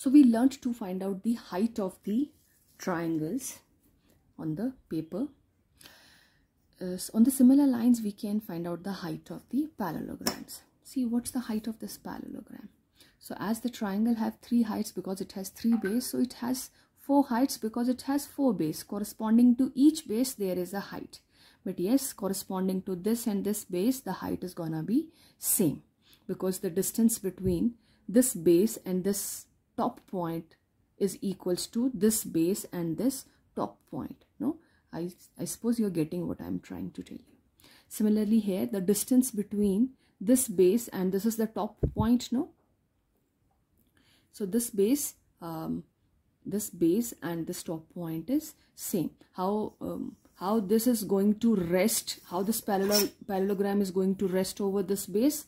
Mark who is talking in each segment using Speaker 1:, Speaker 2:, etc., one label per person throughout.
Speaker 1: So we learned to find out the height of the triangles on the paper. On the similar lines, we can find out the height of the parallelograms. See, what's the height of this parallelogram? So as the triangle have 3 heights because it has 3 bases, so it has 4 heights because it has 4 bases. Corresponding to each base, there is a height. But yes, corresponding to this and this base, the height is gonna be same, because the distance between this base and this top point is equals to this base and this top point. No, I suppose you're getting what I'm trying to tell you. Similarly here, the distance between this base and this is the top point. No, so this base and this top point is same. How this is going to rest, how this parallelogram is going to rest over this base,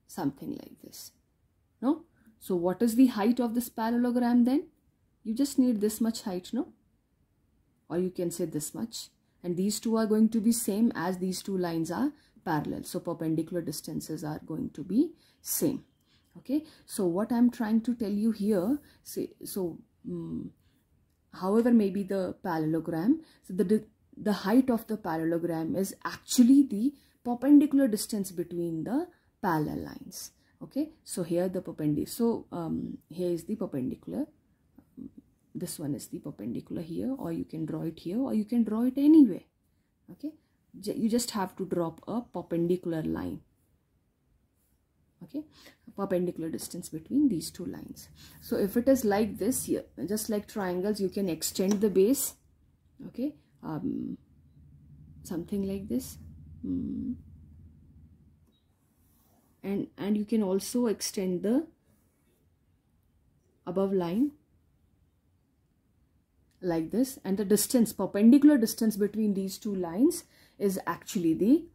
Speaker 1: something like this. No, so what is the height of this parallelogram then? You just need this much height, no? Or you can say this much, and these two are going to be same as these two lines are parallel, so perpendicular distances are going to be same. Okay, so what I'm trying to tell you here, however maybe the parallelogram, so the height of the parallelogram is actually the perpendicular distance between the parallel lines. Okay, so here the perpendicular, so here is the perpendicular, this one is the perpendicular here, or you can draw it here, or you can draw it anywhere. Okay, you just have to drop a perpendicular line. Okay, perpendicular distance between these two lines. So if it is like this here, just like triangles, you can extend the base. Okay, something like this, and you can also extend the above line like this, and the distance, perpendicular distance between these two lines is actually the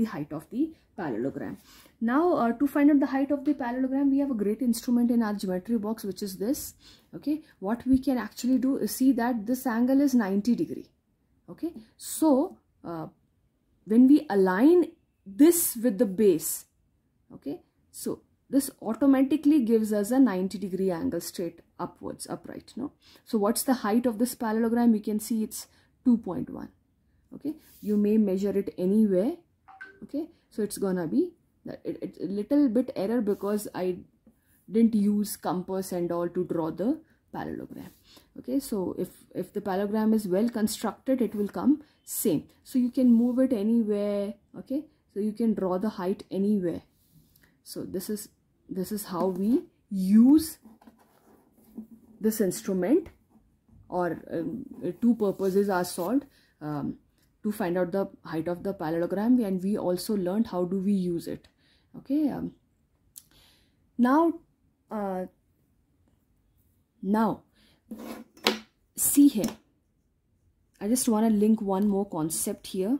Speaker 1: height of the parallelogram. Now to find out the height of the parallelogram, we have a great instrument in our geometry box, which is this. Okay, what we can actually do is see that this angle is 90 degree. Okay, so when we align this with the base, okay, so this automatically gives us a 90 degree angle straight upwards, upright. No, so what's the height of this parallelogram? You can see it's 2.1. okay, you may measure it anywhere. Okay, so it's gonna be it's a little bit error because I didn't use compass and all to draw the parallelogram. Okay, so if the parallelogram is well constructed, it will come same. So you can move it anywhere. Okay, so you can draw the height anywhere. So this is how we use this instrument, or two purposes are solved. To find out the height of the parallelogram, and we also learned how do we use it. Okay, now see here, I just want to link one more concept here.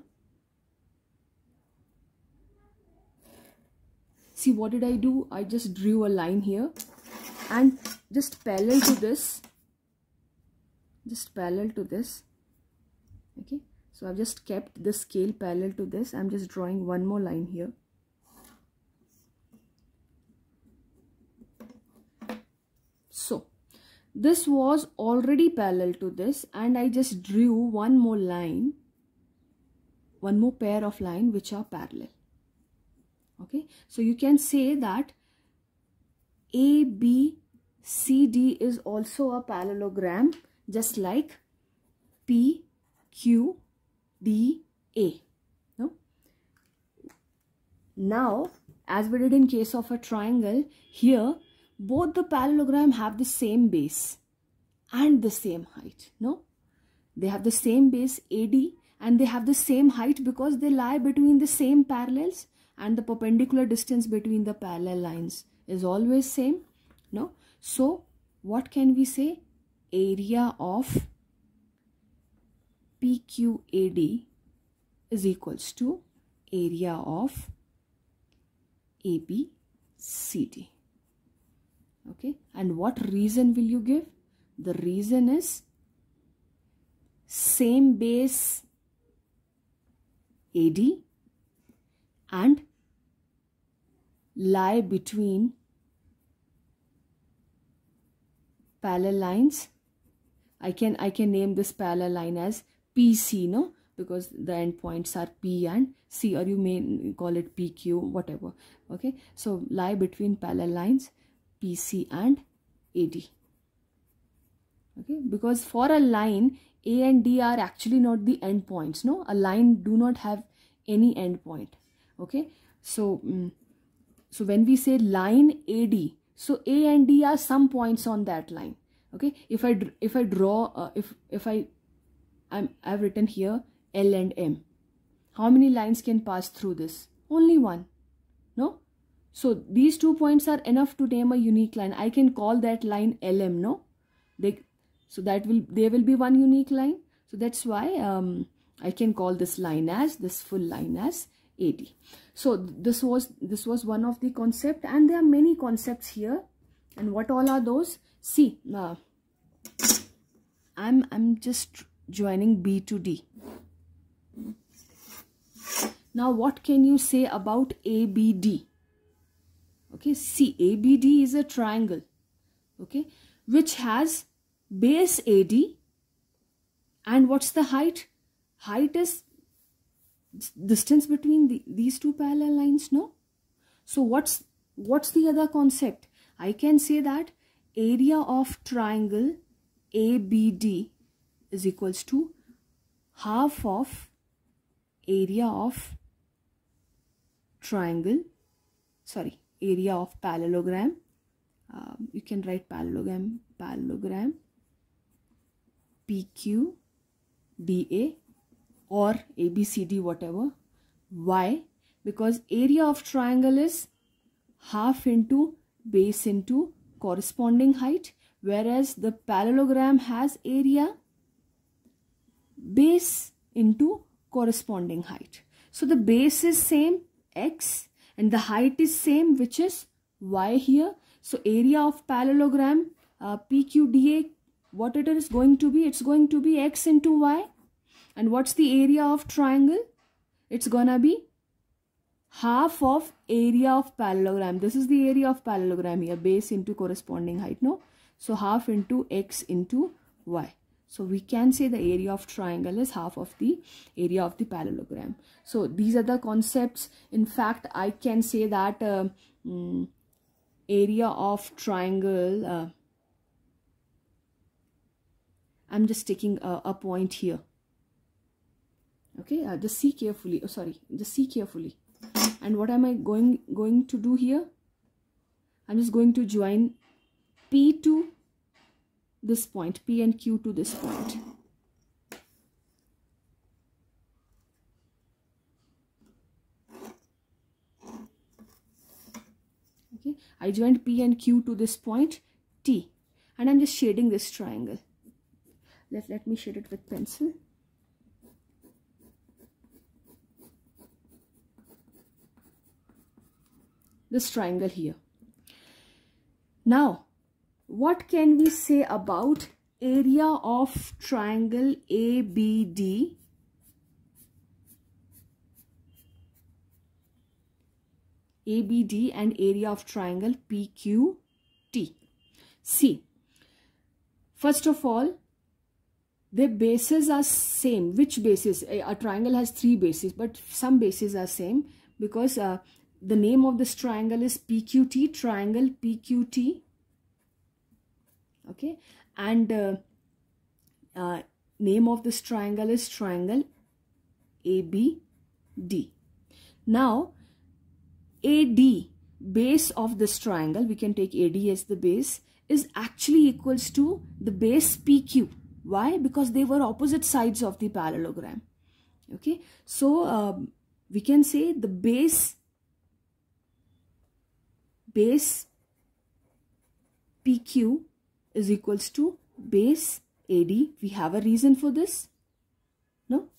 Speaker 1: See, what did I do? I just drew a line here and just parallel to this, okay, so I've just kept the scale parallel to this. I'm just drawing one more line here. So this was already parallel to this, and I just drew one more line, one more pair of line which are parallel. Okay, so you can say that ABCD is also a parallelogram, just like PQDA. No? Now, as we did in case of a triangle, here both the parallelogram have the same base and the same height. No, they have the same base AD and they have the same height because they lie between the same parallels, and the perpendicular distance between the parallel lines is always same. No, so what can we say? Area of PQAD is equals to area of ABCD. Okay, and what reason will you give? The reason is same base AD and lie between parallel lines. I can name this parallel line as PC, no, because the endpoints are P and C, or you may call it PQ, whatever. Okay, so lie between parallel lines PC and AD. Okay, because for a line, A and D are actually not the endpoints. No, a line do not have any endpoint. Okay, so so when we say line AD, so A and D are some points on that line. Okay, if I draw I've written here L and M. How many lines can pass through this? Only one. No, so these 2 points are enough to name a unique line. I can call that line LM. No, there will be one unique line. So that's why I can call this full line as AD. So this was one of the concept, and there are many concepts here. And what all are those? See, I'm just joining B to D. Now what can you say about ABD? Okay, see, ABD is a triangle, okay, which has base AD, and what's the height? Height is distance between these two parallel lines, no? So what's the other concept? I can say that area of triangle ABD is equals to half of area of parallelogram. You can write parallelogram PQDA or ABCD, whatever. Why? Because area of triangle is half into base into corresponding height, whereas the parallelogram has area base into corresponding height. So the base is same, x, and the height is same, which is y here. So area of parallelogram PQDA, what it is going to be? It's going to be x into y. And what's the area of triangle? It's gonna be half of area of parallelogram. This is the area of parallelogram here, base into corresponding height, no? So half into x into y. So we can say the area of triangle is half of the area of the parallelogram. So these are the concepts. In fact, I can say that area of triangle, I'm just taking a point here. Okay, just see carefully. Oh, sorry, just see carefully. And what am I going to do here? I'm just going to join P to this point, P and Q to this point. Okay, I joined P and Q to this point T, and I'm just shading this triangle. Let me shade it with pencil. This triangle here. Now, what can we say about area of triangle ABD and area of triangle PQT? See, first of all, their bases are same. Which bases? A triangle has 3 bases, but some bases are same because the name of this triangle is PQT, triangle PQT. Okay, and name of this triangle is triangle ABD. Now, AD, base of this triangle, we can take AD as the base, is actually equals to the base PQ. Why? Because they were opposite sides of the parallelogram. Okay, so we can say the base PQ is equals to base AD. We have a reason for this? No?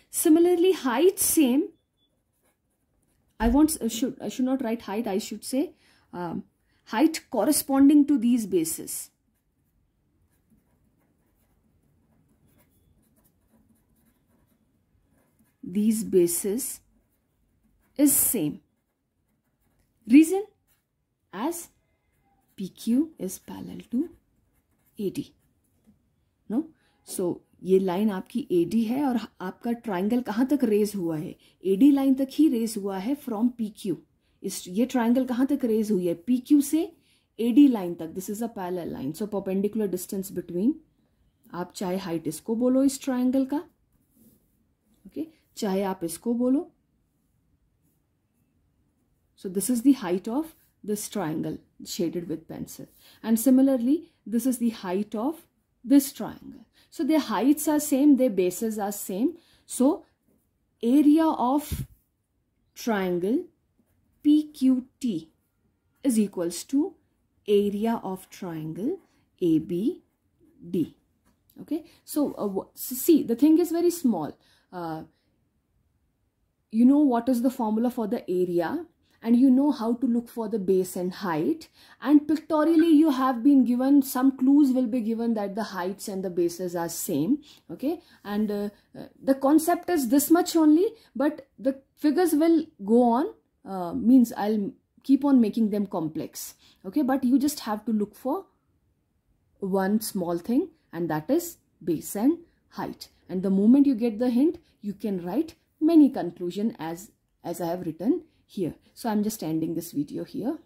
Speaker 1: Similarly, height same. I should not write height. I should say height corresponding to these bases. These bases is same. Reason? As PQ is parallel to AD. No, so ये line आपकी AD है और आपका triangle कहाँ तक raise हुआ है? AD line तक ही रेज हुआ है फ्रॉम PQ. ये ट्राइंगल कहाँ तक रेज हुई है? PQ से AD लाइन तक. This is a parallel line. So perpendicular distance between, आप चाहे हाइट इसको बोलो इस ट्राइंगल का, ओके, चाहे आप इसको बोलो. So this is the height of this triangle shaded with pencil, and similarly this is the height of this triangle. So their heights are same, their bases are same. So area of triangle PQT is equals to area of triangle ABD. Okay, so see, the thing is very small. You know what is the formula for the area, and you know how to look for the base and height, and pictorially you have been given some clues, will be given that the heights and the bases are same. Okay, and the concept is this much only, but the figures will go on, means I'll keep on making them complex. Okay, but you just have to look for one small thing, and that is base and height, and the moment you get the hint, you can write many conclusion as I have written here. So I'm just ending this video here.